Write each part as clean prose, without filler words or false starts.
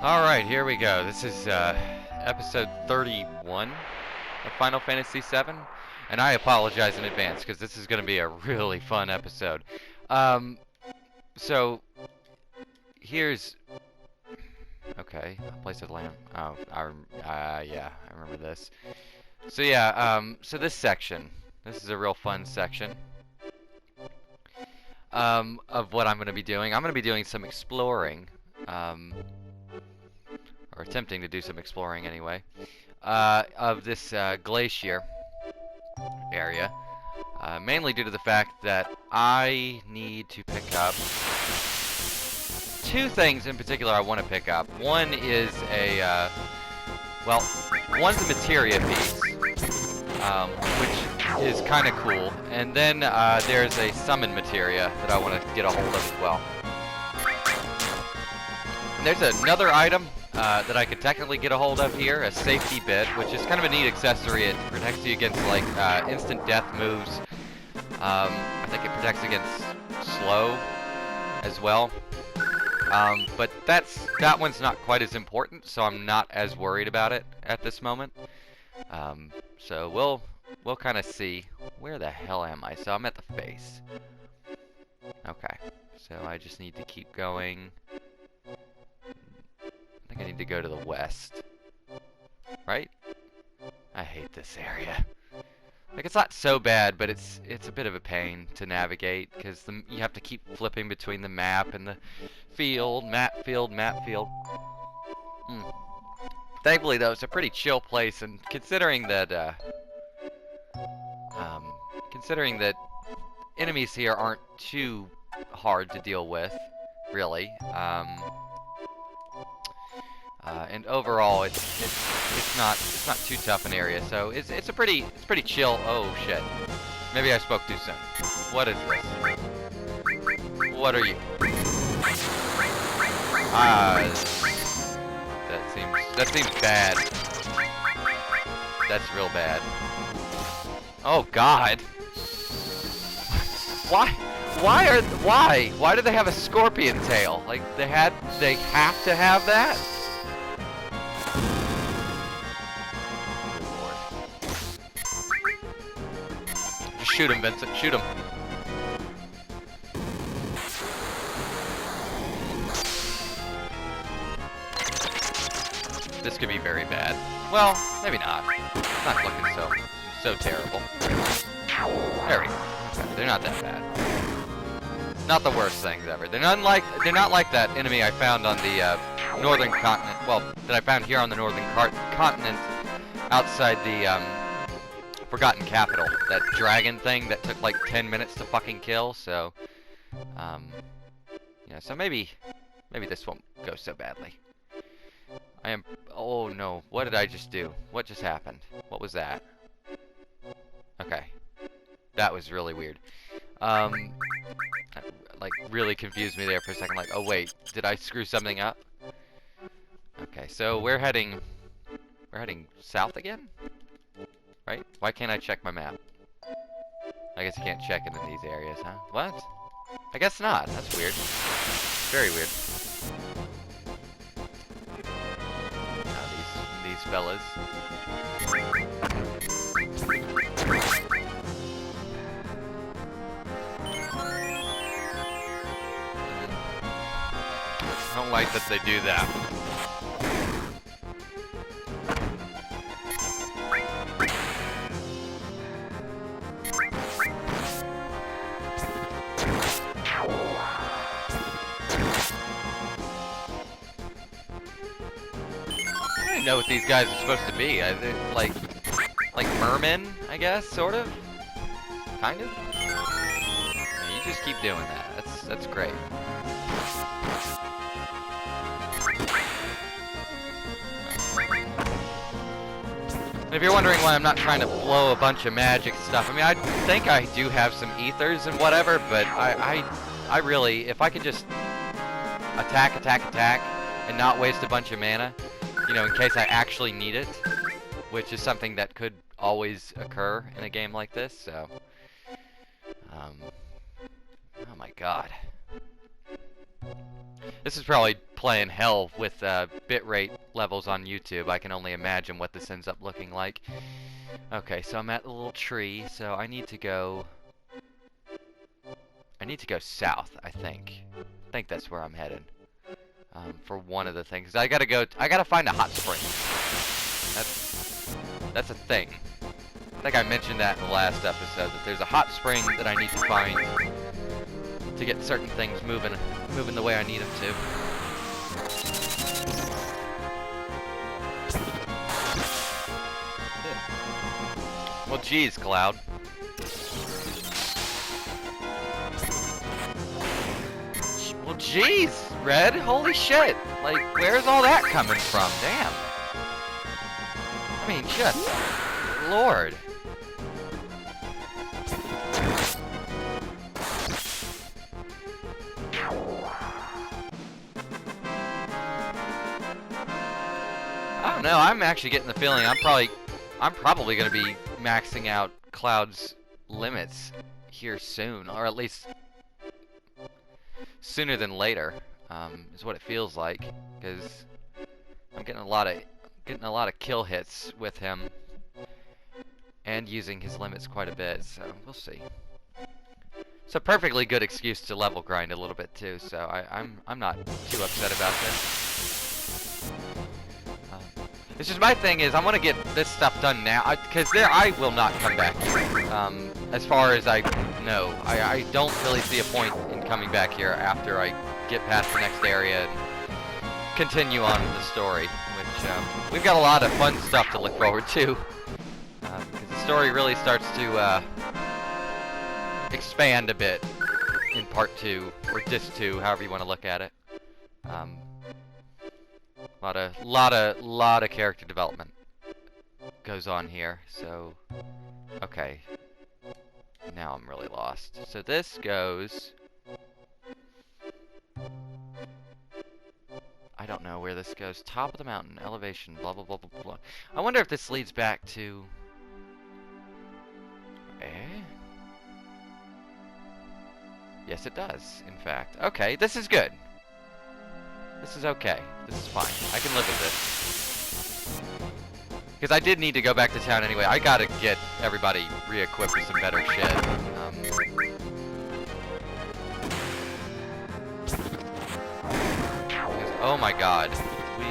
Alright, here we go. This is episode 31 of Final Fantasy VII. And I apologize in advance because this is going to be a really fun episode. So, here's... Okay, place of lamp. Oh, yeah, I remember this. So yeah, so this section. This is a real fun section. Of what I'm going to be doing. I'm going to be doing some exploring. Or attempting to do some exploring anyway, of this glacier area, mainly due to the fact that I need to pick up two things in particular I want to pick up. One is a, well, one's a materia piece, which is kind of cool, and then there's a summon materia that I want to get a hold of as well. And there's another item that I could technically get a hold of here, a safety bit, which is kind of a neat accessory. It protects you against like instant death moves. I think it protects against slow as well. But that one's not quite as important, so I'm not as worried about it at this moment. So we'll kind of see. Where the hell am I? So I'm at the face. Okay, so I just need to keep going. I think I need to go to the west. Right? I hate this area. Like, it's not so bad, but it's a bit of a pain to navigate, because you have to keep flipping between the map and the field, map field, map field. Thankfully, though, it's a pretty chill place, and considering that enemies here aren't too hard to deal with, really. And overall, it's not too tough an area, so it's pretty chill. Oh shit! Maybe I spoke too soon. What is this? What are you? That seems bad. That's real bad. Oh God! Why do they have a scorpion tail? Like they have to have that? Shoot him, Vincent. Shoot him. This could be very bad. Well, maybe not. It's not looking so terrible. There we go. Okay, they're not that bad. Not the worst things ever. They're not like that enemy I found on the northern continent. Well, that I found here on the northern continent, outside the Forgotten Capital, that dragon thing that took like 10 minutes to fucking kill, so, yeah, so maybe this won't go so badly. Oh no, what did I just do? What just happened? What was that? Okay. That was really weird. That, like, really confused me there for a second, like, oh wait, did I screw something up? Okay, so we're heading south again? Right? Why can't I check my map? I guess you can't check it in these areas, huh? What? I guess not. That's weird. Very weird. Now these fellas. I don't like that they do that. I don't know what these guys are supposed to be. Like mermen, I guess, sort of, kind of. Yeah, you just keep doing that. That's great. And if you're wondering why I'm not trying to blow a bunch of magic stuff, I mean, I think I do have some ethers and whatever, but I really, if I could just attack, and not waste a bunch of mana, you know, in case I actually need it, which is something that could always occur in a game like this, so. Oh my god. This is probably playing hell with bitrate levels on YouTube. I can only imagine what this ends up looking like. Okay, so I'm at the little tree, so I need to go south, I think. I think that's where I'm headed. For one of the things. I gotta find a hot spring. That's a thing. I think I mentioned that in the last episode, that there's a hot spring that I need to find to get certain things moving the way I need them to. Well, geez, Cloud. Well, geez, Red. Holy shit. Like, where's all that coming from? Damn. I mean, just Lord. I don't know. I'm actually getting the feeling I'm probably going to be maxing out Cloud's limits here soon, or at least sooner than later, is what it feels like, because I'm getting a lot of kill hits with him and using his limits quite a bit, so we'll see. It's a perfectly good excuse to level grind a little bit too, so I'm not too upset about this. It's just my thing is I want to get this stuff done now, because I will not come back here. As far as I know, I don't really see a point in coming back here after I get past the next area and continue on with the story, which we've got a lot of fun stuff to look forward to. Because the story really starts to expand a bit in part 2, or disc 2, however you want to look at it. Lot of character development goes on here. So, okay. Now I'm really lost. So this goes. I don't know where this goes. Top of the mountain, elevation, blah blah blah blah blah. I wonder if this leads back to. Yes, it does. In fact. Okay, this is good. This is okay. This is fine. I can live with this. Because I did need to go back to town anyway. I gotta get everybody re-equipped with some better shit. Oh my god. We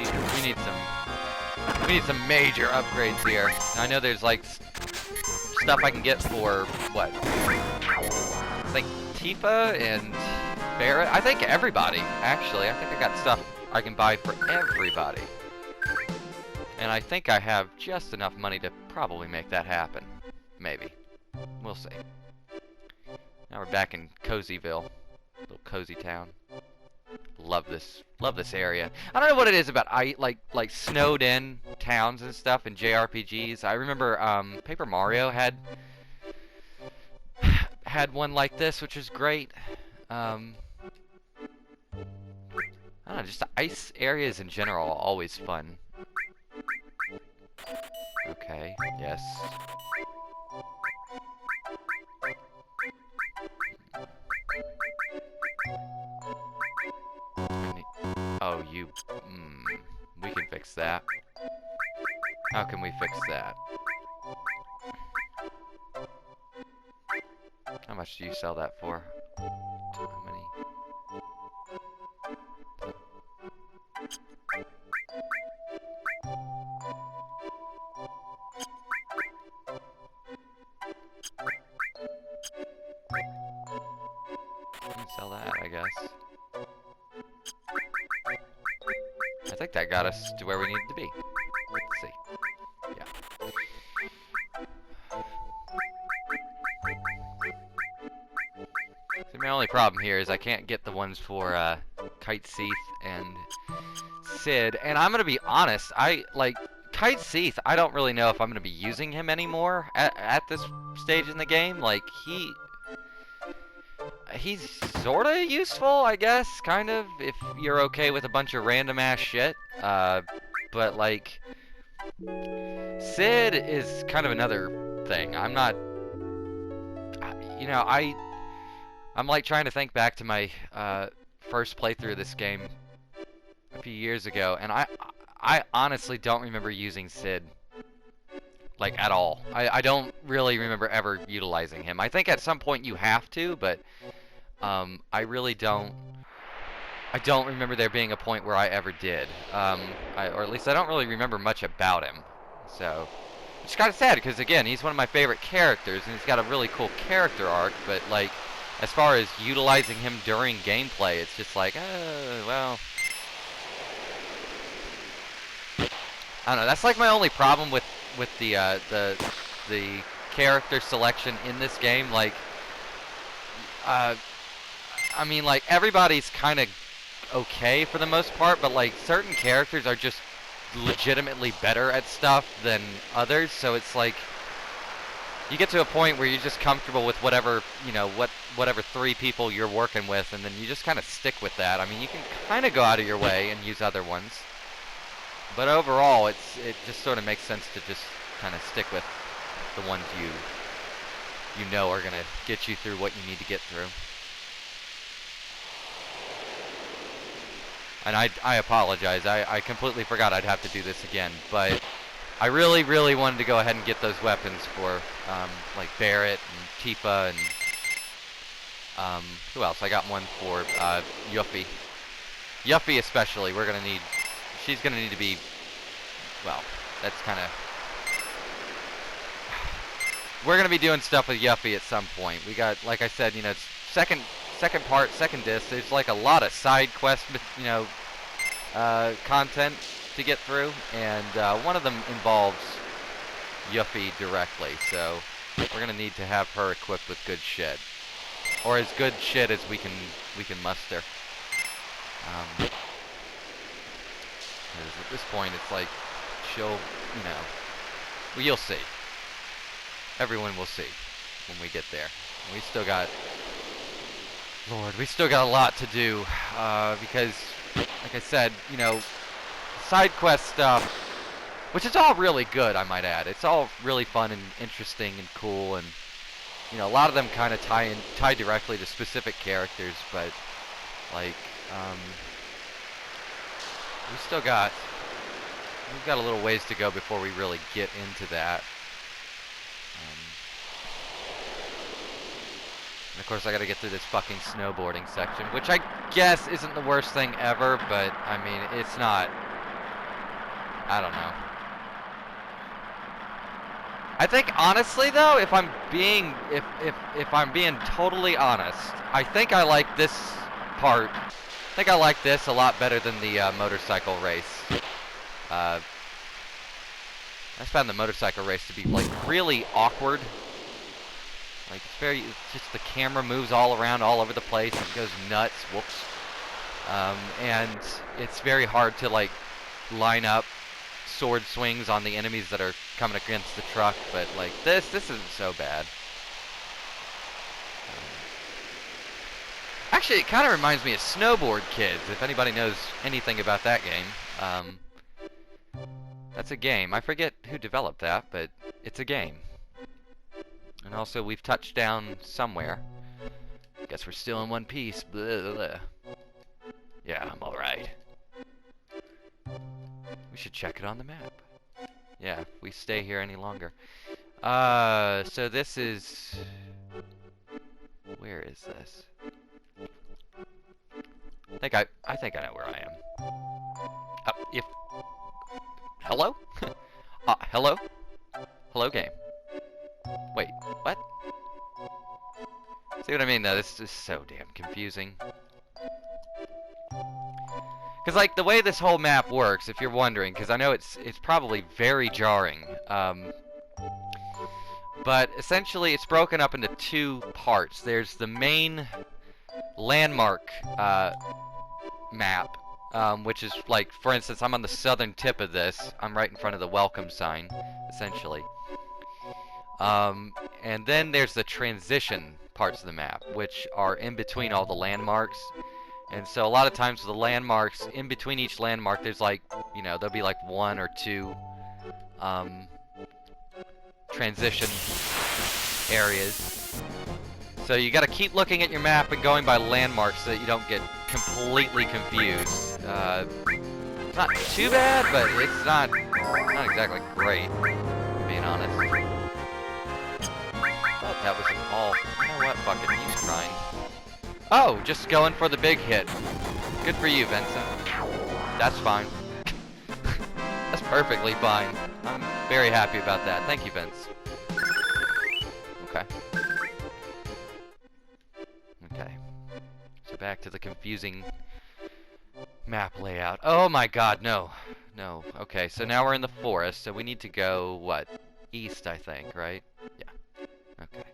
need some major upgrades here. I know there's like stuff I can get for what? I think Tifa and Barrett. I think everybody, actually. I think I got stuff I can buy for everybody. And I think I have just enough money to probably make that happen. Maybe. We'll see. Now we're back in Cozyville. Little cozy town. Love this area. I don't know what it is about like snowed in towns and stuff in JRPGs. I remember Paper Mario had one like this, which is great. I don't know, just the ice areas in general are always fun. Okay, yes. Oh, you... we can fix that. How can we fix that? How much do you sell that for? How many? Sell that, I guess. I think that got us to where we needed to be. Let's see. Yeah. See, my only problem here is I can't get the ones for Kite Seath and Sid. And I'm gonna be honest, Kite Seath, I don't really know if I'm gonna be using him anymore at this stage in the game. Like, he's sorta useful, I guess, kind of, if you're okay with a bunch of random ass shit. But like, Sid is kind of another thing. I'm not, you know, I'm like trying to think back to my first playthrough of this game a few years ago, and I honestly don't remember using Sid, like, at all. I don't really remember ever utilizing him. I think at some point you have to, but I really don't. I don't remember there being a point where I ever did, or at least I don't really remember much about him. So, it's kind of sad because again, he's one of my favorite characters, and he's got a really cool character arc. But like, as far as utilizing him during gameplay, it's just like, well, I don't know. That's like my only problem with the character selection in this game. Like, I mean, like, everybody's kind of okay for the most part, but like certain characters are just legitimately better at stuff than others, so it's like you get to a point where you're just comfortable with whatever, you know, whatever 3 people you're working with, and then you just kind of stick with that. I mean, you can kind of go out of your way and use other ones, but overall it just sort of makes sense to just kind of stick with the ones you know are gonna get you through what you need to get through. And I apologize, I completely forgot I'd have to do this again, but I really, really wanted to go ahead and get those weapons for, like Barrett and Tifa and, who else? I got one for, Yuffie. Yuffie especially, she's gonna need to be, well, that's kinda, we're gonna be doing stuff with Yuffie at some point. We got, like I said, you know, it's second disc, there's like a lot of side quest, you know, content to get through, and one of them involves Yuffie directly, so we're gonna need to have her equipped with good shit, or as good shit as we can muster. Because at this point, it's like she'll, you know, well, you'll see. Everyone will see when we get there. We still got. Lord, we still got a lot to do, because, like I said, you know, side quest stuff, which is all really good, I might add. It's all really fun and interesting and cool, and, you know, a lot of them kind of tie directly to specific characters, but, like, we've got a little ways to go before we really get into that. And of course, I gotta get through this fucking snowboarding section, which I guess isn't the worst thing ever, but I mean, it's not. I don't know. I think honestly though, if I'm being totally honest, I think I like this part. I think I like this a lot better than the motorcycle race. I found the motorcycle race to be like really awkward. Like, it's just the camera moves all around, all over the place, and it goes nuts, whoops. And it's very hard to, like, line up sword swings on the enemies that are coming against the truck, but, like, this isn't so bad. Actually, it kind of reminds me of Snowboard Kids, if anybody knows anything about that game. That's a game. I forget who developed that, but it's a game. And also, we've touched down somewhere. Guess we're still in one piece. Blah, blah, blah. Yeah, I'm alright. We should check it on the map. Yeah, if we stay here any longer. So this is... Where is this? I think I know where I am. Hello? Hello? Hello, game. Wait, what? See what I mean, though? This is so damn confusing. Because, like, the way this whole map works, if you're wondering, because I know it's probably very jarring, but essentially it's broken up into 2 parts. There's the main landmark map, which is, like, for instance, I'm on the southern tip of this. I'm right in front of the welcome sign, essentially. And then there's the transition parts of the map, which are in between all the landmarks. And so a lot of times the landmarks, in between each landmark, there's like, you know, there'll be like 1 or 2 transition areas. So you gotta keep looking at your map and going by landmarks so that you don't get completely confused. It's not too bad, but it's not exactly great, being honest. Oh, that was an all. You know what? Fuck it. He's trying. Oh, just going for the big hit. Good for you, Vincent. That's fine. That's perfectly fine. I'm very happy about that. Thank you, Vince. Okay. Okay. So back to the confusing map layout. Oh my god, no. No. Okay, so now we're in the forest, so we need to go, what? East, I think, right? Yeah. Okay.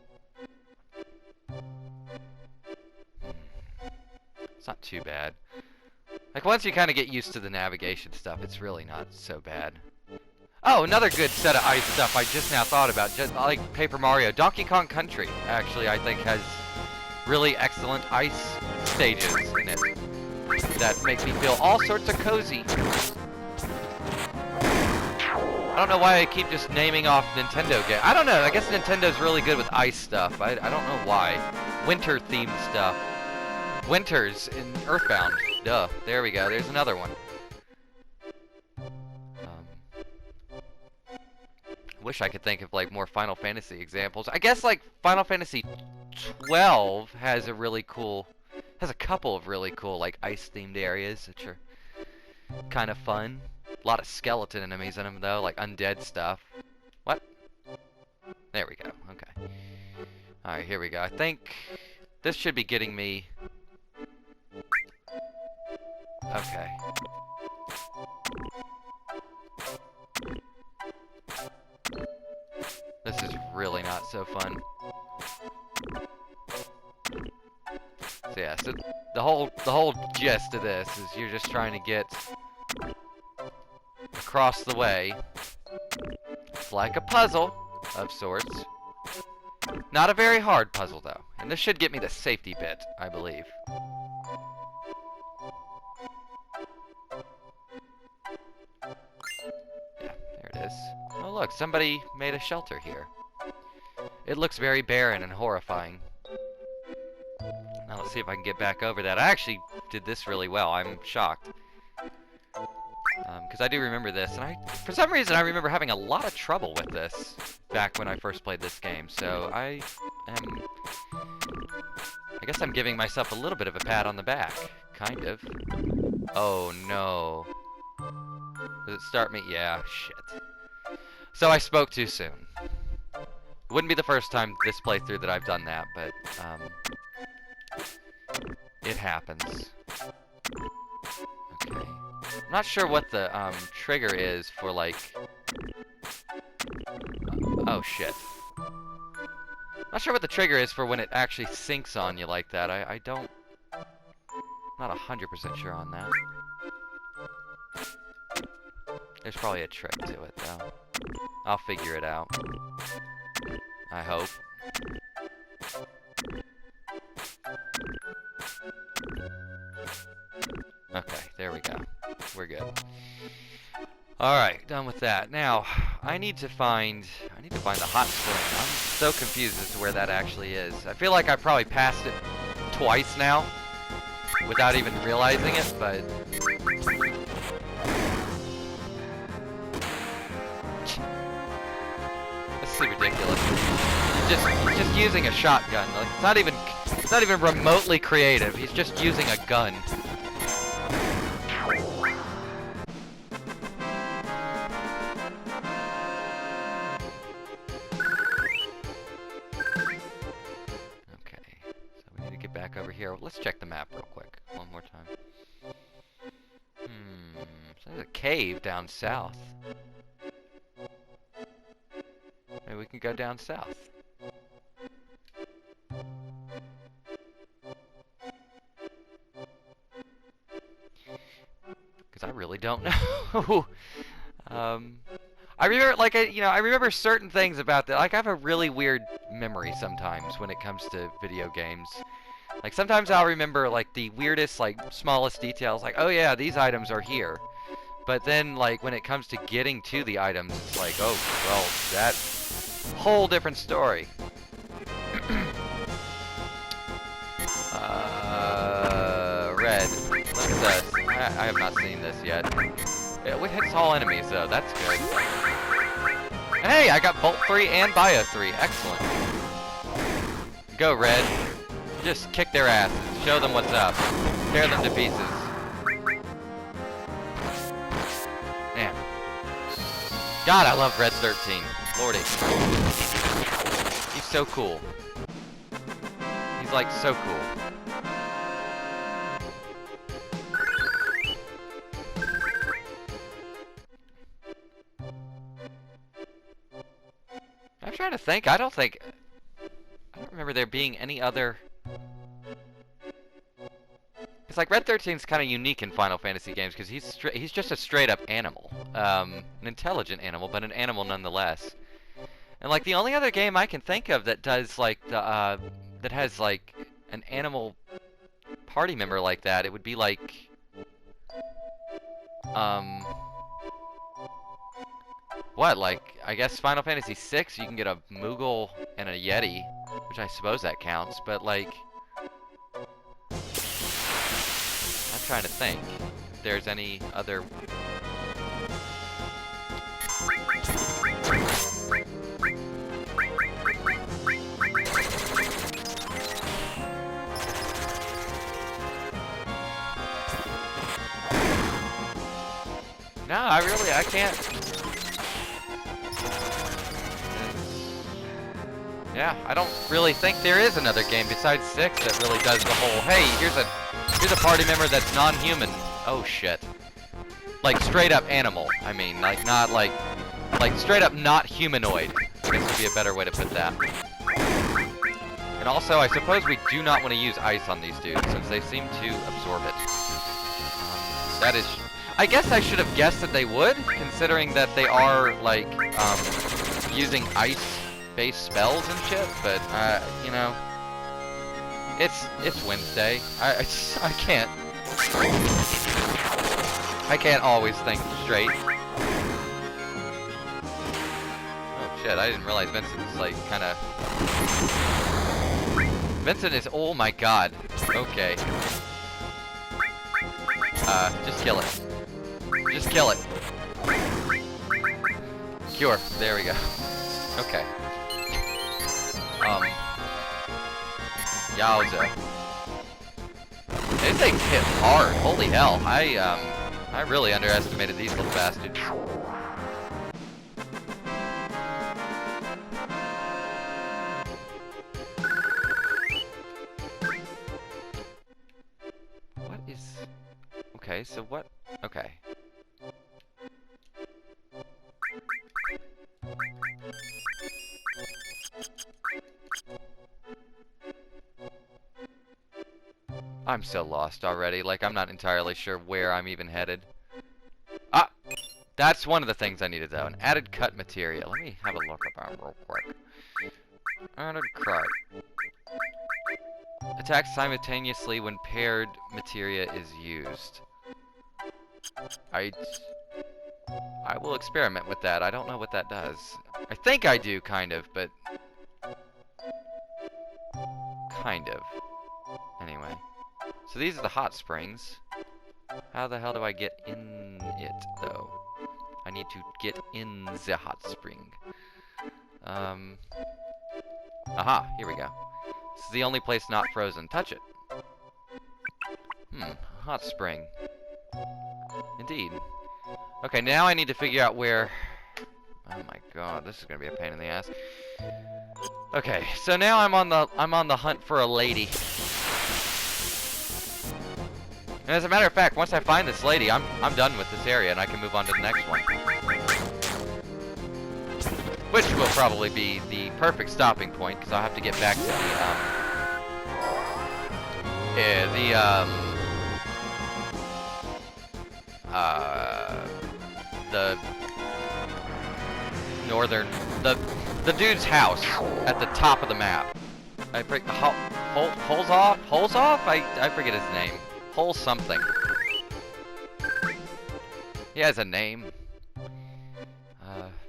It's not too bad. Like, once you kind of get used to the navigation stuff, it's really not so bad. Oh, another good set of ice stuff I just now thought about. Just like Paper Mario. Donkey Kong Country, actually, I think has really excellent ice stages in it that make me feel all sorts of cozy. I don't know why I keep just naming off Nintendo games. I don't know. I guess Nintendo's really good with ice stuff. I don't know why. Winter-themed stuff. Winters in Earthbound. Duh. There we go. There's another one. Wish I could think of like more Final Fantasy examples. I guess like Final Fantasy 12 has a couple of really cool like ice-themed areas which are kind of fun. A lot of skeleton enemies in them though, like undead stuff. What? There we go. Okay. All right, here we go. I think this should be getting me. Okay. This is really not so fun. So yeah, so the whole gist of this is you're just trying to get across the way. It's like a puzzle of sorts. Not a very hard puzzle though. And this should get me the safety bit, I believe. Yeah, there it is. Oh look, somebody made a shelter here. It looks very barren and horrifying. Now let's see if I can get back over that. I actually did this really well. I'm shocked. Because I do remember this, and for some reason I remember having a lot of trouble with this back when I first played this game. So I guess I'm giving myself a little bit of a pat on the back. Kind of. Oh no. Does it start me? Yeah, shit. So I spoke too soon. It wouldn't be the first time this playthrough that I've done that, but it happens. Okay. I'm not sure what the trigger is for like. Oh shit. Not sure what the trigger is for when it actually sinks on you like that. I don't. Not 100% sure on that. There's probably a trick to it though. I'll figure it out. I hope. Okay, there we go. We're good. Alright, done with that. Now, I need to find the hot spring. I'm so confused as to where that actually is. I feel like I probably passed it twice now without even realizing it, but this is ridiculous. Just using a shotgun. Like, it's not even remotely creative. He's just using a gun. Over here. Let's check the map real quick. One more time. So there's a cave down south. Maybe we can go down south. Because I really don't know. I remember, like, I remember certain things about that. Like, I have a really weird memory sometimes when it comes to video games. Like, sometimes I'll remember, like, the weirdest, like, smallest details. Like, oh, yeah, these items are here. But then, like, when it comes to getting to the items, it's like, oh, well, that's a whole different story. Red. I have not seen this yet. It hits all enemies, though. That's good. And hey, I got Bolt 3 and Bio 3. Excellent. Go, Red. Just kick their asses. Show them what's up. Tear them to pieces. Man. God, I love Red 13. Lordy. He's so cool. He's like so cool. I'm trying to think. I don't remember there being any other. It's like Red 13 is kind of unique in Final Fantasy games because he's just a straight up animal, an intelligent animal, but an animal nonetheless. And like the only other game I can think of that does like the that has like an animal party member like that, it would be like what, like I guess Final Fantasy VI, you can get a Moogle and a Yeti, which I suppose that counts, but like I'm trying to think if there's any other. No, I can't. Yeah, I don't really think there is another game besides 6 that really does the whole, hey, here's a party member that's non-human. Oh shit. Like straight up animal. I mean, like not like straight up not humanoid. I guess would be a better way to put that. And also, I suppose we do not want to use ice on these dudes since they seem to absorb it. That is. I guess I should have guessed that they would, considering that they are like using ice-based spells and shit. But you know, it's Wednesday. I can't always think straight. Oh shit! I didn't realize Vincent's like kind of. Vincent is. Oh my god. Okay. Just kill it. Just kill it. Cure. There we go. Okay. Yowza. These things hit hard. Holy hell. I really underestimated these little bastards. What is... Okay, so what... Okay. I'm so lost already. Like, I'm not entirely sure where I'm even headed. Ah! That's one of the things I needed, though. An added cut materia. Let me have a look up real quick. Added cut. Attacks simultaneously when paired materia is used. I will experiment with that. I don't know what that does. I think I do, kind of, but... Kind of. Anyway. So these are the hot springs. How the hell do I get in it, though? I need to get in the hot spring. Aha, here we go. This is the only place not frozen. Touch it. Hot spring. Indeed. Okay, now I need to figure out where... Oh my god, this is gonna be a pain in the ass. Okay, so now I'm on the hunt for a lady. And as a matter of fact, once I find this lady, I'm done with this area and I can move on to the next one. Which will probably be the perfect stopping point, because I'll have to get back to the northern, the dude's house at the top of the map. I forget, Holes off? I forget his name. Hole something. He has a name.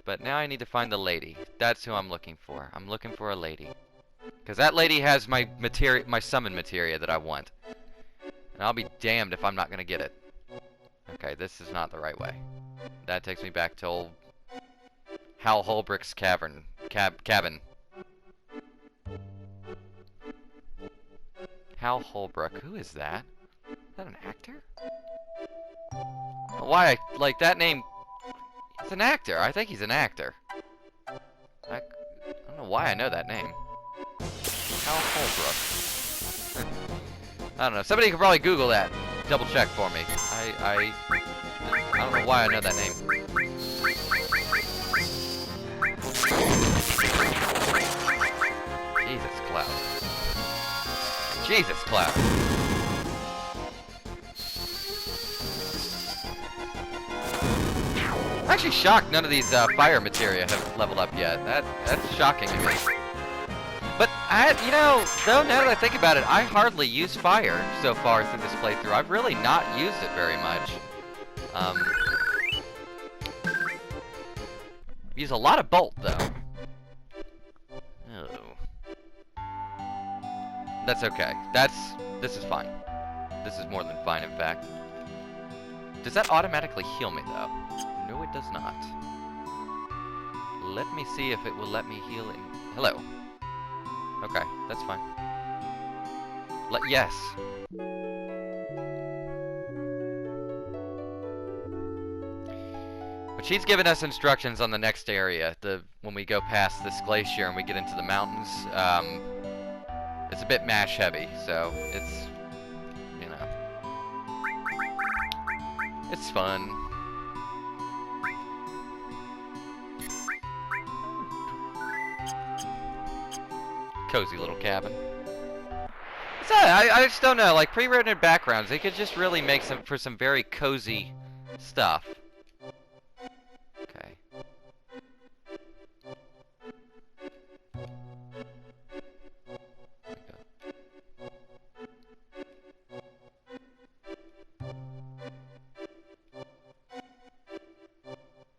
But now I need to find the lady. That's who I'm looking for. I'm looking for a lady. Because that lady has my summon materia that I want. And I'll be damned if I'm not going to get it. Okay, this is not the right way. That takes me back to old Hal Holbrook's cabin. Hal Holbrook, who is that? Is that an actor? Why, like, that name... It's an actor. I think he's an actor. I don't know why I know that name. Hal Holbrook. I don't know. Somebody could probably Google that. Double check for me. I don't know why I know that name. Jesus, Cloud. Jesus, Cloud. I'm actually shocked none of these fire materia have leveled up yet. That's shocking to me. But you know, though, now that I think about it, I hardly use fire so far through this playthrough. I've really not used it very much. Use a lot of bolt though. Oh. That's okay. This is fine. This is more than fine, in fact. Does that automatically heal me though? No, it does not. Let me see if it will let me heal in. Hello. Okay, that's fine. Yes. But she's given us instructions on the next area. When we go past this glacier and we get into the mountains, it's a bit mash heavy, so it's, you know, it's fun. Cozy little cabin. So, I just don't know, like pre-rendered backgrounds, they could just really make for some very cozy stuff. Okay.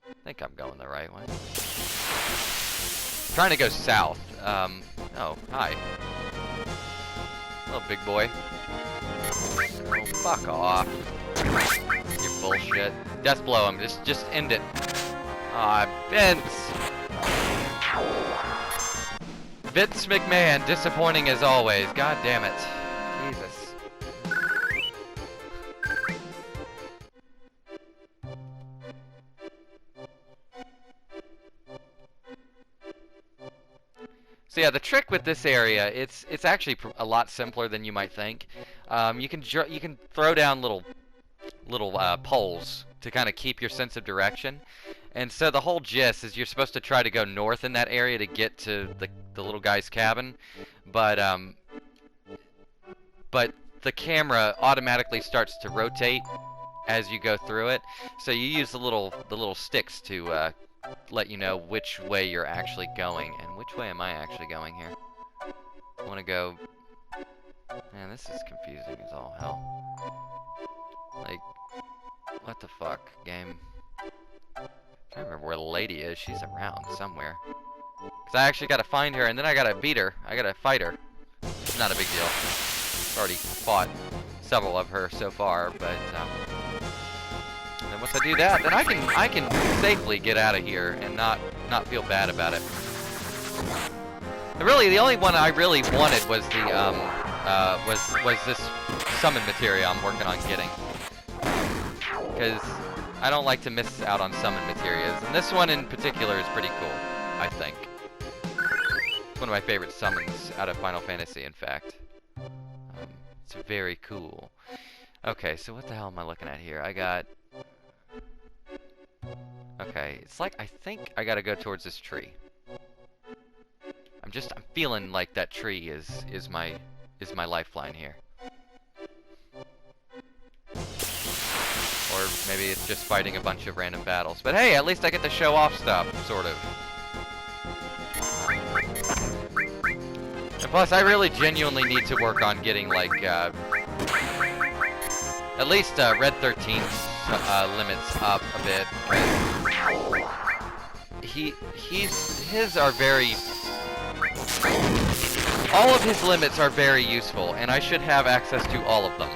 I think I'm going the right way. I'm trying to go south. Oh, hi. Hello, big boy. Oh, fuck off. You bullshit. Death blow him. Just end it. Ah, Vince! Vince McMahon, disappointing as always. God damn it. Jesus. So yeah, the trick with this area, it's actually a lot simpler than you might think. You can throw down little poles to kind of keep your sense of direction, and so the whole gist is you're supposed to try to go north in that area to get to the little guy's cabin, but the camera automatically starts to rotate as you go through it, so you use the little sticks to let you know which way you're actually going. And which way am I actually going here? I want to go... Man, this is confusing as all hell. Like, what the fuck, game? I can't remember where the lady is. She's around somewhere. Because I actually gotta find her, and then I gotta beat her. I gotta fight her. It's not a big deal. I've already fought several of her so far, but... And once I do that, then I can safely get out of here and not feel bad about it. And really, the only one I really wanted was the was this Summon Materia I'm working on getting, because I don't like to miss out on Summon Materias, and this one in particular is pretty cool. I think it's one of my favorite summons out of Final Fantasy. In fact, it's very cool. Okay, so what the hell am I looking at here? I got. Okay, it's like I think I gotta go towards this tree. I'm feeling like that tree is my lifeline here. Or maybe it's just fighting a bunch of random battles. But hey, at least I get to show off stuff, sort of. And plus, I really genuinely need to work on getting like at least Red 13's limits up a bit. His are very... All of his limits are very useful, and I should have access to all of them.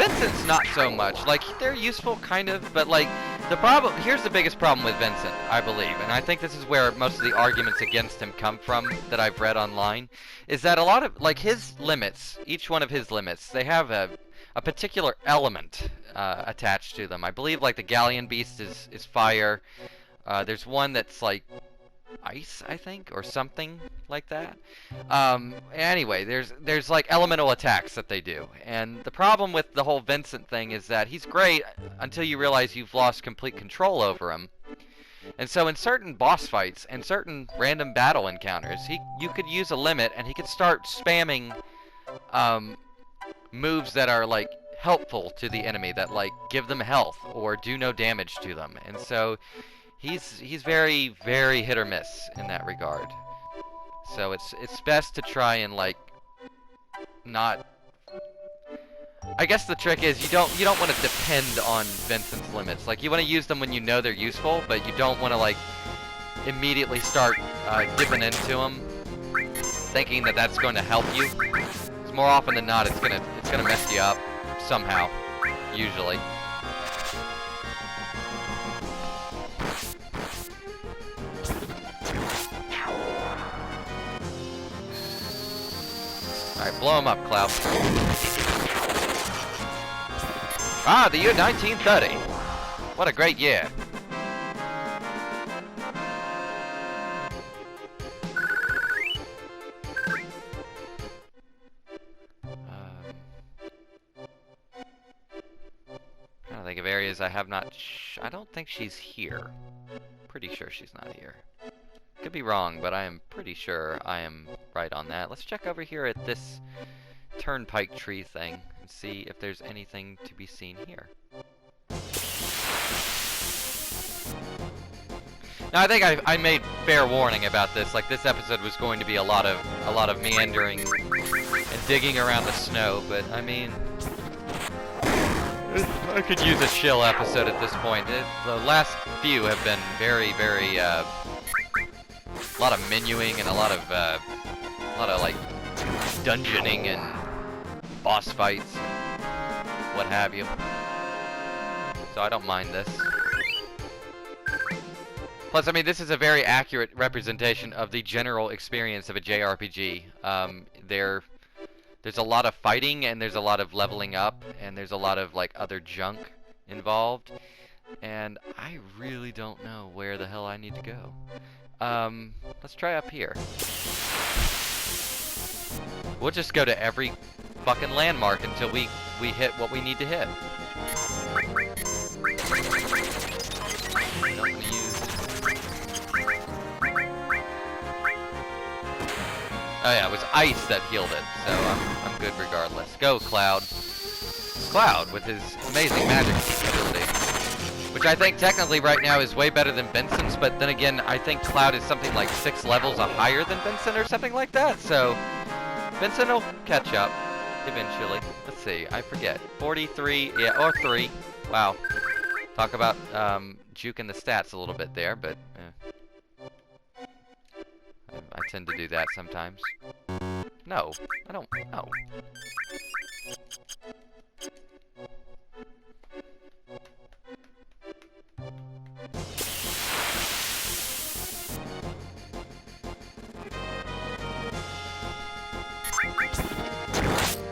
Vincent's not so much. Like, they're useful, kind of, but, like, here's the biggest problem with Vincent, I believe, and I think this is where most of the arguments against him come from that I've read online, is that a lot of, like, his limits, each one of his limits, they have a particular element attached to them. I believe, like, the Galleon Beast is fire. There's one that's, like, ice, I think, or something like that. Anyway, there's like elemental attacks that they do, and the problem with the whole Vincent thing is that he's great until you realize you've lost complete control over him. And so in certain boss fights and certain random battle encounters, you could use a limit and he could start spamming moves that are like helpful to the enemy, that like give them health or do no damage to them. And so he's very, very hit or miss in that regard. So it's best to try and like not. I guess the trick is you don't want to depend on Vincent's limits. Like, you want to use them when you know they're useful, but you don't want to like immediately start dipping into them, thinking that that's going to help you. Because more often than not, it's gonna mess you up somehow, usually. Alright, blow him up, Cloud. Ah, the year 1930. What a great year. Trying to think of areas I have not. I don't think she's here. Pretty sure she's not here. Could be wrong, but I am pretty sure I am right on that. Let's check over here at this turnpike tree thing and see if there's anything to be seen here. Now, I think I made fair warning about this. Like, this episode was going to be a lot of meandering and digging around the snow, but I mean, I could use a chill episode at this point. The last few have been very, very a lot of menuing and a lot of like dungeoning and boss fights, what have you. So I don't mind this. Plus, I mean, this is a very accurate representation of the general experience of a JRPG. There's a lot of fighting, and there's a lot of leveling up, and there's a lot of like other junk involved, and I really don't know where the hell I need to go. Let's try up here. We'll just go to every fucking landmark until we hit what we need to hit. Don't wanna use... Oh yeah, it was ice that healed it, so I'm good regardless. Go, Cloud. Cloud with his amazing magic ability, which I think technically right now is way better than Benson's, but then again, I think Cloud is something like 6 levels higher than Benson or something like that, so Benson will catch up eventually. Let's see, I forget. 43, yeah, or 3. Wow. Talk about juking the stats a little bit there, but I tend to do that sometimes. No, I don't, no.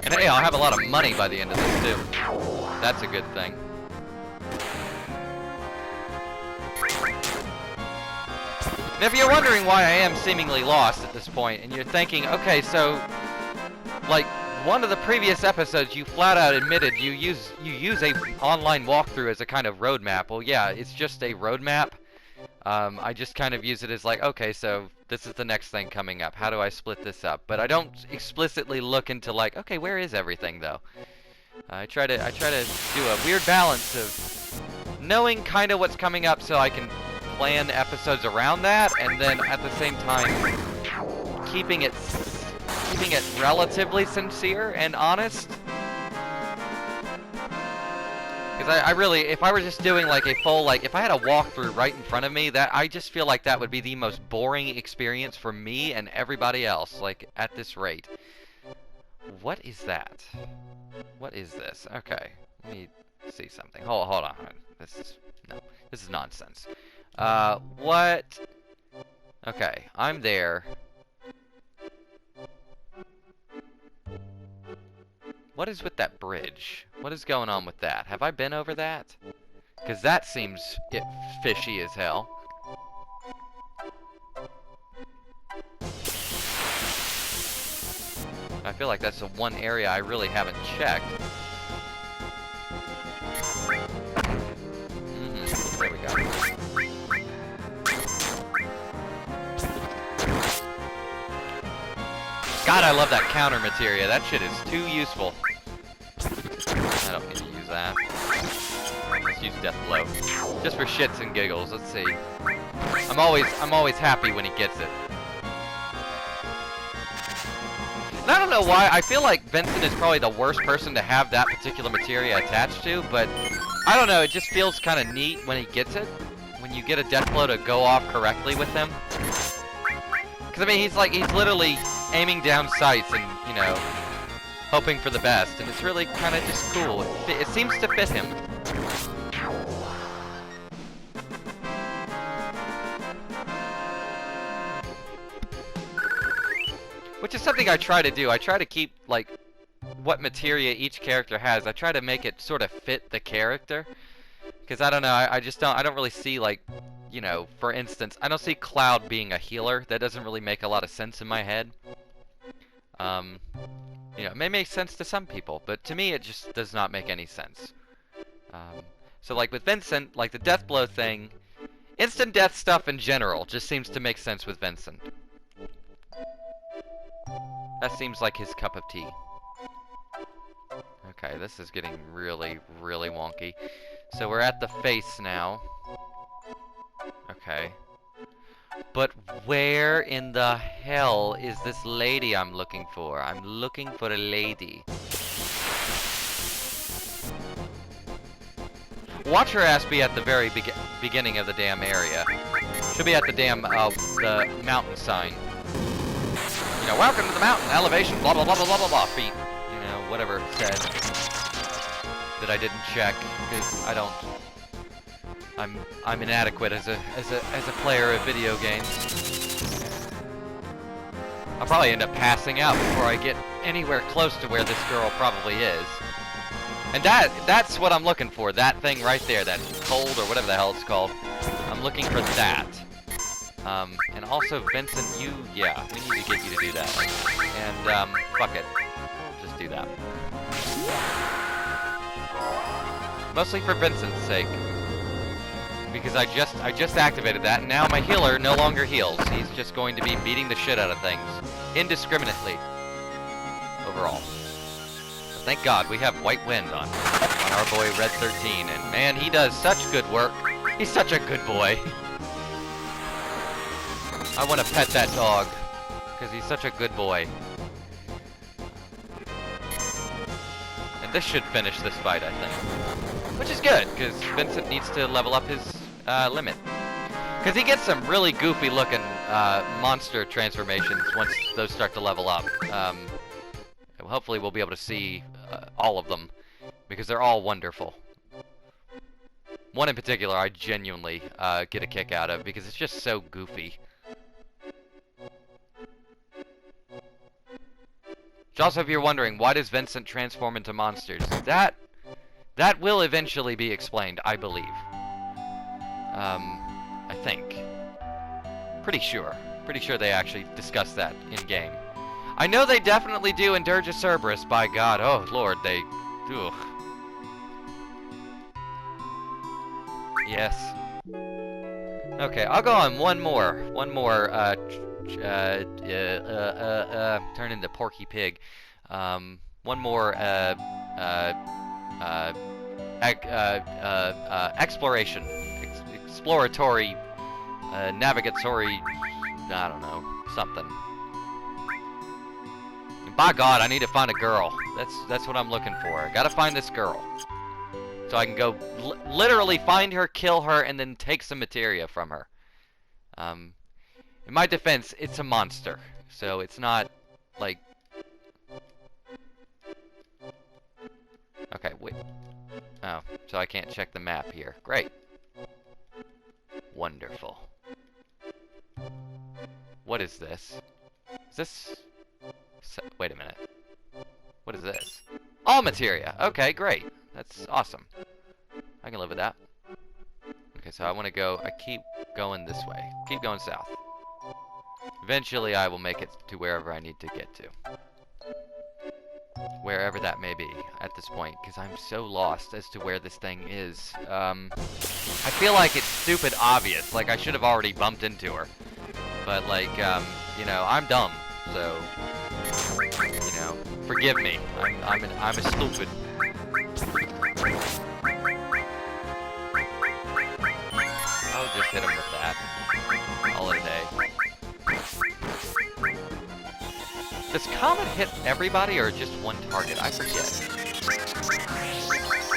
And hey, I'll have a lot of money by the end of this too. That's a good thing. And if you're wondering why I am seemingly lost at this point, and you're thinking, okay, so, like, one of the previous episodes you flat out admitted you use a online walkthrough as a kind of roadmap. Well, yeah, it's just a roadmap. I just kind of use it as like, okay, so this is the next thing coming up. How do I split this up? But I don't explicitly look into like, okay, where is everything though? I try to do a weird balance of knowing kind of what's coming up so I can plan episodes around that, and then at the same time keeping it relatively sincere and honest. Because I really, if I were just doing like a full, like, if I had a walkthrough right in front of me, that I just feel like that would be the most boring experience for me and everybody else, like, at this rate. What is that? What is this? Okay. Let me see something. Hold on. This is nonsense. What? Okay, I'm there. What is with that bridge? What is going on with that? Have I been over that? Because that seems fishy as hell. I feel like that's the one area I really haven't checked. There we go. God, I love that counter materia. That shit is too useful. I don't need to use that. Let's use Death Blow. Just for shits and giggles. Let's see. I'm always happy when he gets it. And I don't know why, I feel like Vincent is probably the worst person to have that particular materia attached to, but I don't know, it just feels kind of neat when he gets it. When you get a death blow to go off correctly with him. Because, I mean, he's literally aiming down sights and, you know, hoping for the best, and it's really kind of just cool. It seems to fit him. Which is something I try to do. I try to keep, like, what materia each character has. I try to make it sort of fit the character. Because, I don't know, I don't really see, like, you know, for instance, I don't see Cloud being a healer. That doesn't really make a lot of sense in my head. You know, it may make sense to some people, but to me it just does not make any sense. So, like, with Vincent, like, the death blow thing, instant death stuff in general just seems to make sense with Vincent. That seems like his cup of tea. Okay, this is getting really, really wonky. So we're at the face now. Okay. But where in the hell is this lady I'm looking for? I'm looking for a lady. Watch her ass be at the very beginning of the damn area. She'll be at the damn, the mountain sign. You know, welcome to the mountain, elevation, blah, blah, blah, blah, blah, blah, blah, feet. You know, whatever it said. That I didn't check, because I don't... I'm inadequate as a player of video games. I'll probably end up passing out before I get anywhere close to where this girl probably is. And that's what I'm looking for, that thing right there, that cold or whatever the hell it's called. I'm looking for that. And also, Vincent, yeah, we need to get you to do that. And, fuck it. We'll just do that. Mostly for Vincent's sake. Because I just activated that, and now my healer no longer heals. He's just going to be beating the shit out of things. Indiscriminately. Overall. But thank God we have White Wind on our boy Red 13, and man, he does such good work. He's such a good boy. I want to pet that dog, because he's such a good boy. And this should finish this fight, I think. Which is good, because Vincent needs to level up his limit. Because he gets some really goofy looking monster transformations once those start to level up. Hopefully we'll be able to see all of them, because they're all wonderful. One in particular I genuinely get a kick out of, because it's just so goofy. Also, if you're wondering, why does Vincent transform into monsters? That will eventually be explained, I believe. I think. Pretty sure they actually discuss that in-game. I know they definitely do in Dirge of Cerberus, by God. Oh, Lord, they... Ugh. Yes. Okay, I'll go on one more. Turn into Porky Pig. One more, exploration. Exploratory, navigatory, I don't know, something. And by God, I need to find a girl. That's what I'm looking for. I gotta find this girl. So I can go literally find her, kill her, and then take some materia from her. In my defense, it's a monster, so it's not, like... Okay, wait. Oh, so I can't check the map here. Great. Wonderful. What is this? Is this... wait a minute. What is this? All materia! Okay, great. That's awesome. I can live with that. Okay, so I want to go... I keep going this way. Keep going south. Eventually, I will make it to wherever I need to get to. Wherever that may be at this point, because I'm so lost as to where this thing is. I feel like it's stupid obvious. Like, I should have already bumped into her. But, like, you know, I'm dumb. So, you know, forgive me. I'm a stupid. I'll just hit him with that. All a day. Does Comet hit everybody or just one target? I forget.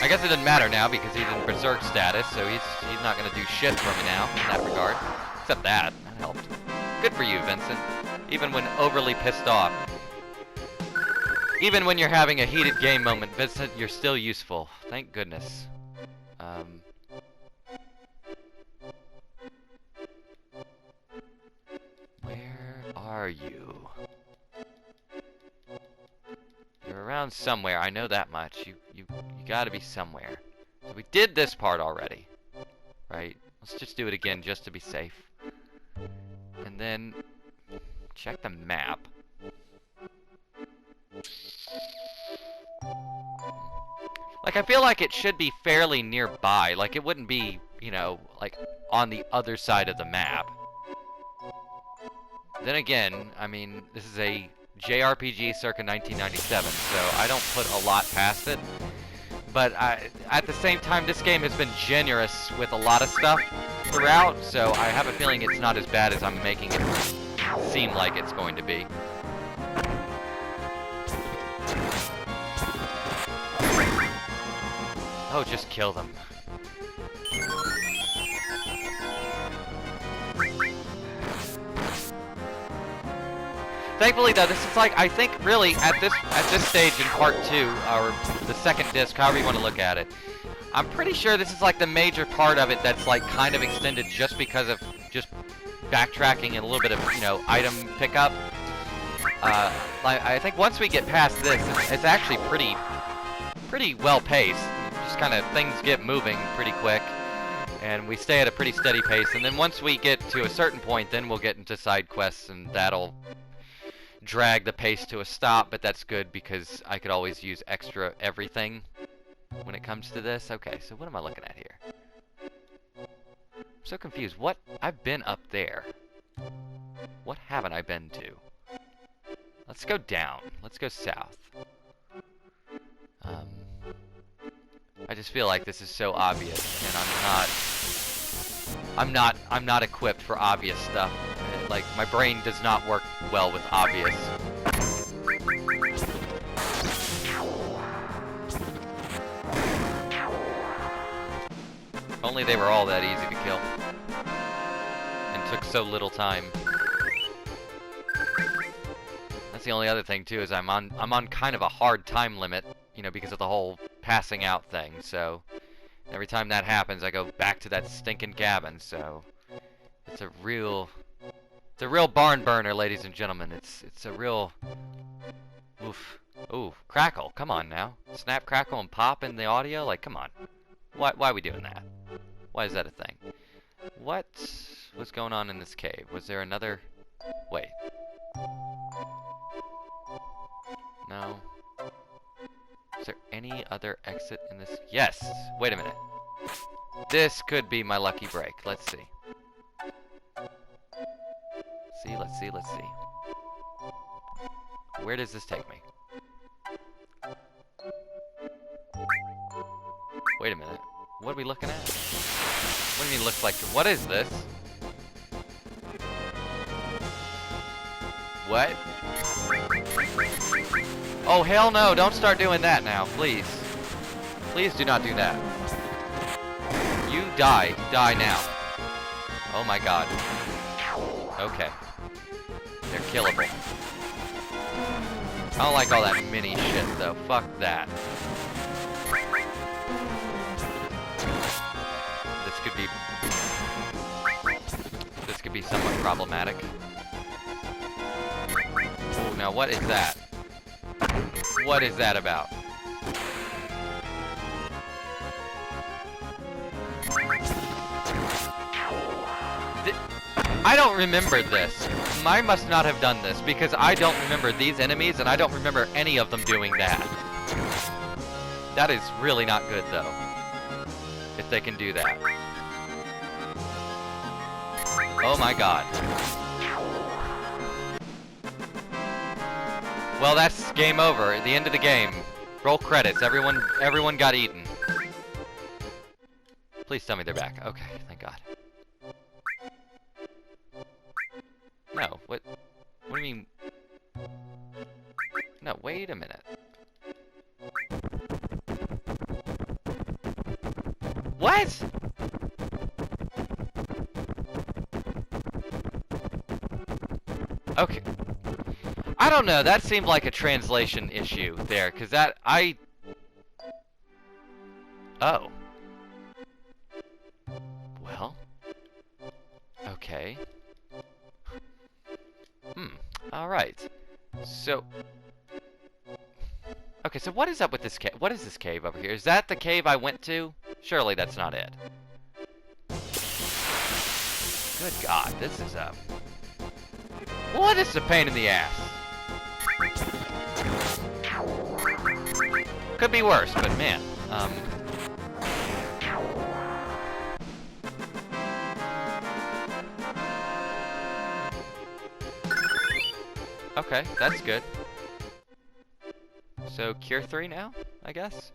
I guess it doesn't matter now because he's in Berserk status, so he's not going to do shit for me now in that regard. Except that. That helped. Good for you, Vincent. Even when overly pissed off. Even when you're having a heated game moment, Vincent, you're still useful. Thank goodness. Where are you? You're around somewhere. I know that much. You gotta be somewhere. So we did this part already. Right? Let's just do it again just to be safe. And then check the map. Like, I feel like it should be fairly nearby. Like, it wouldn't be, you know, like, on the other side of the map. Then again, I mean, this is a JRPG circa 1997, so I don't put a lot past it. But at the same time, this game has been generous with a lot of stuff throughout, so I have a feeling it's not as bad as I'm making it seem like it's going to be. Oh, just kill them. Thankfully, though, this is like, I think, really, at this stage in part 2, or the second disc, however you want to look at it, I'm pretty sure this is like the major part of it that's like kind of extended just because of just backtracking and a little bit of, you know, item pickup. Like, I think once we get past this, it's actually pretty well paced. Just kind of things get moving pretty quick, and we stay at a pretty steady pace. And then once we get to a certain point, then we'll get into side quests, and that'll drag the pace to a stop, but that's good because I could always use extra everything when it comes to this. Okay, so what am I looking at here? I'm so confused. What? I've been up there. What haven't I been to? Let's go down. Let's go south. I just feel like this is so obvious, and I'm not equipped for obvious stuff. Like, my brain does not work well with obvious. Only they were all that easy to kill. And took so little time. That's the only other thing, too, is I'm on kind of a hard time limit, you know, because of the whole passing out thing, so every time that happens, I go back to that stinking cabin, so it's a real barn burner, ladies and gentlemen. It's a real oof. Ooh, crackle, come on now. Snap, crackle, and pop in the audio? Like, come on. Why are we doing that? Why is that a thing? What was going on in this cave? Was there another... Wait. No. Is there any other exit in this? Yes! Wait a minute. This could be my lucky break. Let's see. Let's see. Where does this take me? Wait a minute. What are we looking at? What do you mean looks like... What is this? What? Oh, hell no. Don't start doing that now, please. Please do not do that. You die. Die now. Oh my god. Okay. They're killable. I don't like all that mini shit, though. Fuck that. could be somewhat problematic. Oh, now what is that? What is that about? I don't remember this. I must not have done this because I don't remember these enemies and I don't remember any of them doing that. That is really not good though. If they can do that. Oh my god. Well, that's game over. At the end of the game. Roll credits. Everyone got eaten. Please tell me they're back. Okay, thank god. No, what do you mean? No, wait a minute. What? Okay. I don't know, that seemed like a translation issue there, because Oh. Well. Okay. Alright. So... Okay, so what is up with this cave? What is this cave over here? Is that the cave I went to? Surely that's not it. Good god, this is a... Well, this is a pain in the ass. Could be worse, but man, okay, that's good. So, Cure 3 now, I guess?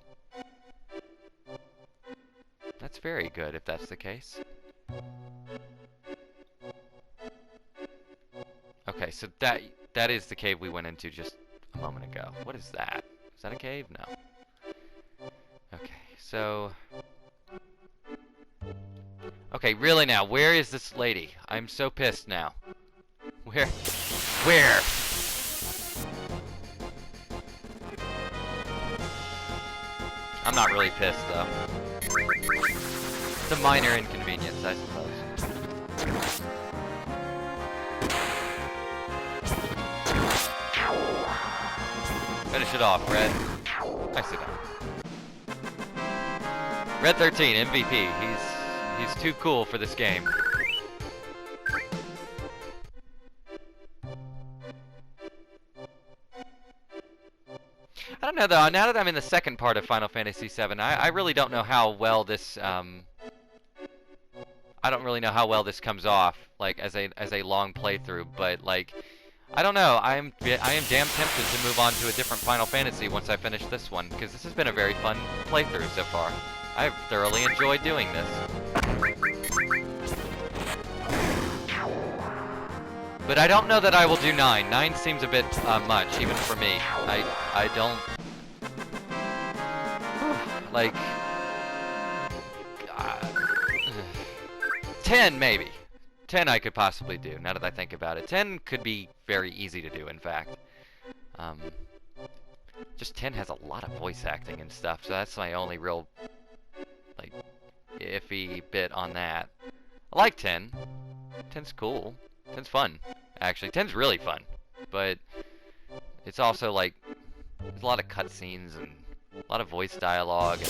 That's very good, if that's the case. Okay, so that is the cave we went into just a moment ago. What is that? Is that a cave? No. Okay, so... Okay, really now, where is this lady? I'm so pissed now. Where? Where? I'm not really pissed, though. It's a minor inconvenience, I suppose. Finish it off, Red. Nicely done. Red 13, MVP. He's too cool for this game. I don't know though, now that I'm in the second part of Final Fantasy VII, I really don't know how well this, I don't really know how well this comes off, like, as a long playthrough, but, like, I don't know, I am damn tempted to move on to a different Final Fantasy once I finish this one, because this has been a very fun playthrough so far. I've thoroughly enjoyed doing this. But I don't know that I will do 9. 9 seems a bit much, even for me. I don't... Like... 10, maybe. 10 I could possibly do, now that I think about it. 10 could be very easy to do, in fact. Just 10 has a lot of voice acting and stuff, so that's my only real, like, iffy bit on that. I like 10. 10's cool. 10's fun. Actually, 10's really fun. But it's also, like, there's a lot of cutscenes and a lot of voice dialogue. And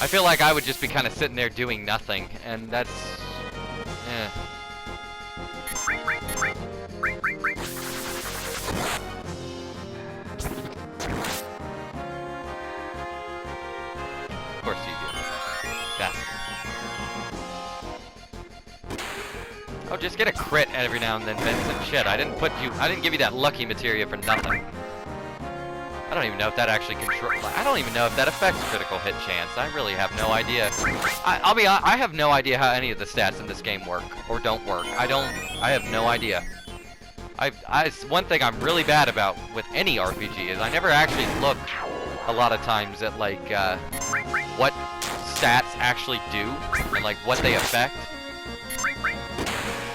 I feel like I would just be kind of sitting there doing nothing, and that's... eh. Of course you do. Bastard. Oh, just get a crit every now and then, Vincent. Shit, I didn't give you that lucky materia for nothing. I don't even know if that actually I don't even know if that affects critical hit chance. I really have no idea. I'll be honest, I have no idea how any of the stats in this game work or don't work. I have no idea. It's one thing I'm really bad about with any RPG is I never actually look a lot of times at, like, what stats actually do and, like, what they affect.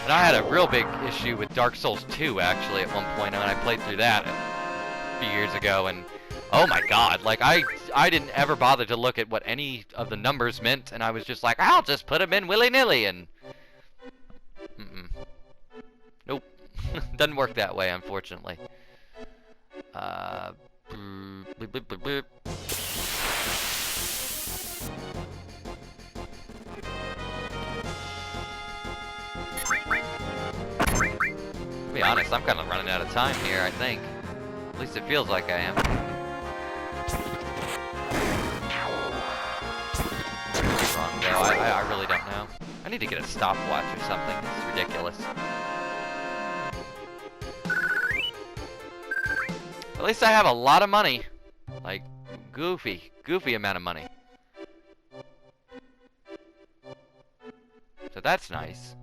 And I had a real big issue with Dark Souls 2, actually, at one point, when I played through that a few years ago, and oh my god, like, I I didn't ever bother to look at what any of the numbers meant, and I was just like, I'll just put them in willy-nilly, and... Nope. Doesn't work that way, unfortunately. Bleep, bleep, bleep, bleep. To be honest, I'm kind of running out of time here, I think. At least it feels like I am. Wrong, though. I really don't know. I need to get a stopwatch or something. This is ridiculous. At least I have a lot of money. Like, goofy amount of money. So that's nice.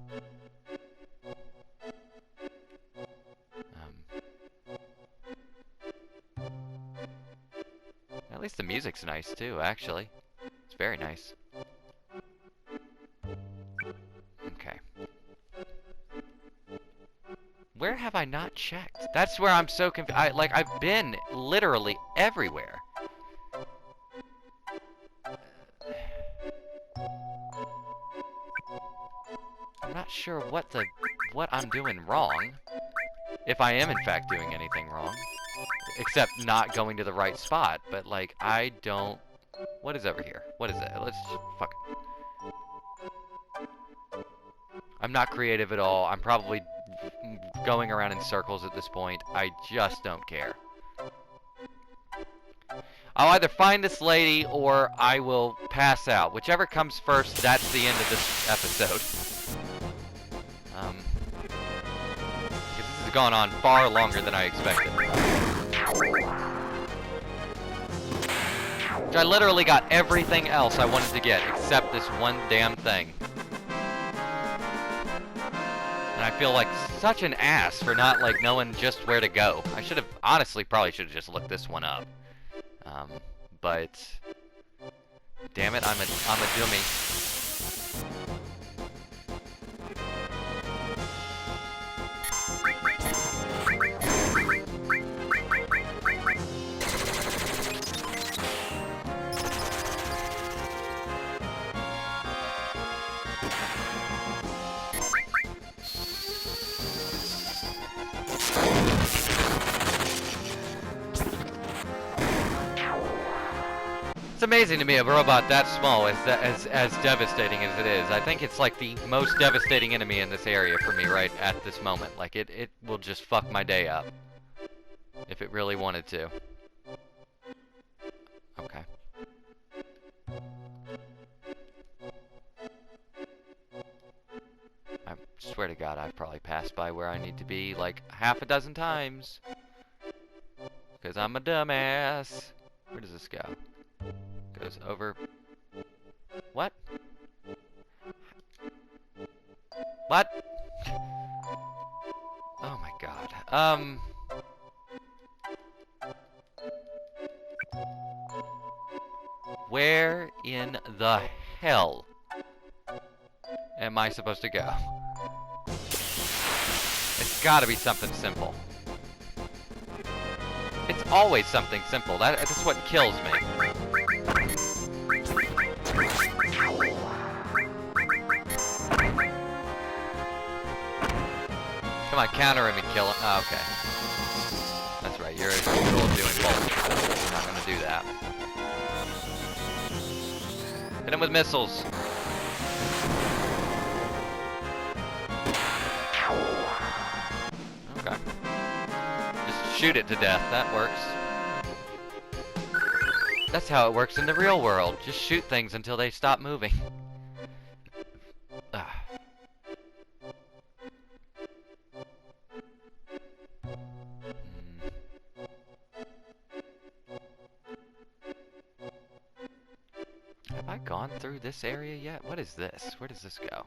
At least the music's nice too, actually. It's very nice. Okay. Where have I not checked? That's where I'm so confused. I've been literally everywhere. I'm not sure what I'm doing wrong. If I am in fact doing anything wrong. Except not going to the right spot. But like, I don't... What is over here? What is it? Let's just... Fuck it. I'm not creative at all. I'm probably going around in circles at this point. I just don't care. I'll either find this lady or I will pass out. Whichever comes first, that's the end of this episode. Because this has gone on far longer than I expected. Which I literally got everything else I wanted to get except this one damn thing. And I feel like such an ass for not, like, knowing just where to go. I should have, honestly, probably should have just looked this one up. But... Damn it, I'm a dummy. It's amazing to me a robot that small is as devastating as it is. I think it's like the most devastating enemy in this area for me right at this moment. Like it will just fuck my day up if it really wanted to. Okay. I swear to God, I've probably passed by where I need to be like half a dozen times. Because I'm a dumbass. Where does this go? Goes over. What? What? Oh my God. Where in the hell am I supposed to go? It's gotta be something simple. It's always something simple. That's what kills me. Come on, counter him and kill him. Oh, okay. That's right, you're capable of doing both. I'm not gonna do that. Hit him with missiles. Okay. Just shoot it to death, that works. That's how it works in the real world. Just shoot things until they stop moving. Have I gone through this area yet? What is this? Where does this go?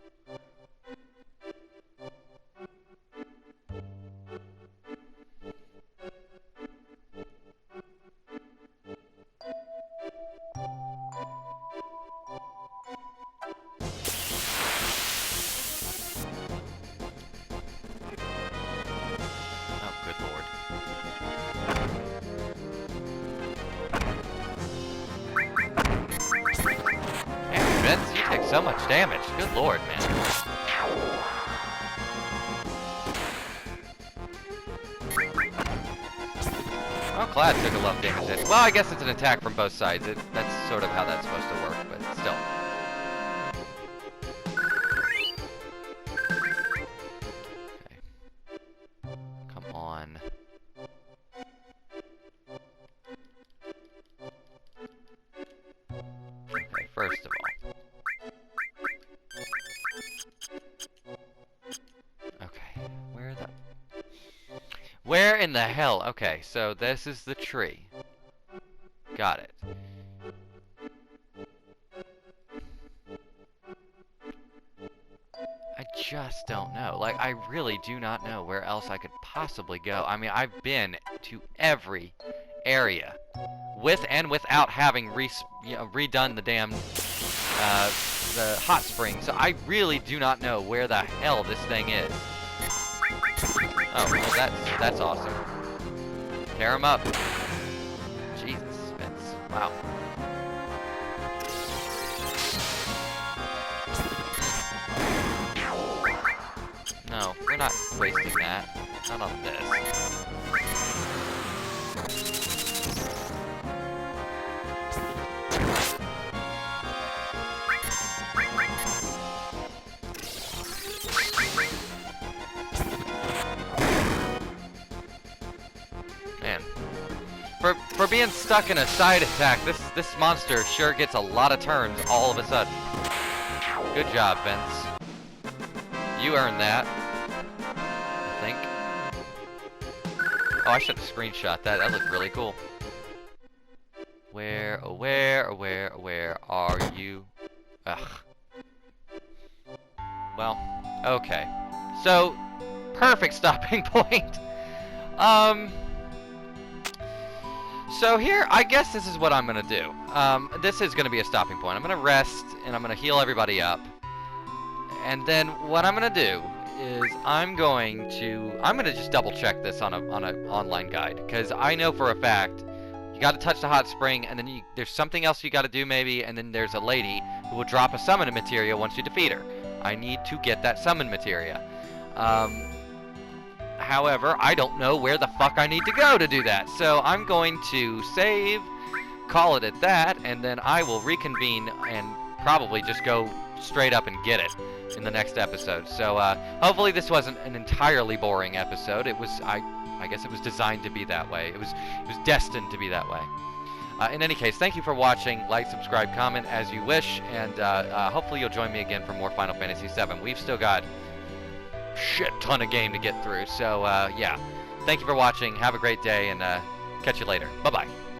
so much damage. Good lord, man. Well, Clad took a lot of damage hit. Well, I guess it's an attack from both sides. That's sort of how that's supposed to work, but still. Okay. Come on. Okay, first of all. Okay, where in the hell? Okay, so this is the tree. Got it. I just don't know. Like, I really do not know where else I could possibly go. I mean, I've been to every area, with and without having redone the damn the hot spring. So I really do not know where the hell this thing is. Oh, well, that's awesome. Tear him up. Jesus, Vince. Wow. No, we're not wasting that. Not on this. Man. For being stuck in a side attack, this monster sure gets a lot of turns all of a sudden. Good job, Vince. You earned that. I think. Oh, I should have screenshot that. That looked really cool. Where are you? Ugh. Well, okay. So, perfect stopping point. So here, I guess this is what I'm gonna do. This is gonna be a stopping point. I'm gonna rest, and I'm gonna heal everybody up. And then what I'm gonna do is I'm gonna just double check this on an online guide, because I know for a fact you got to touch the hot spring, and then there's something else you got to do maybe, and then there's a lady who will drop a summon materia once you defeat her. I need to get that summon materia. However, I don't know where the fuck I need to go to do that, so I'm going to save, call it at that, and then I will reconvene and probably just go straight up and get it in the next episode. So hopefully this wasn't an entirely boring episode. It was, I guess it was designed to be that way. It was destined to be that way. In any case, thank you for watching. Like, subscribe, comment as you wish, and hopefully you'll join me again for more Final Fantasy VII. We've still got a shit ton of game to get through. So yeah, thank you for watching. Have a great day, and catch you later. Bye-bye.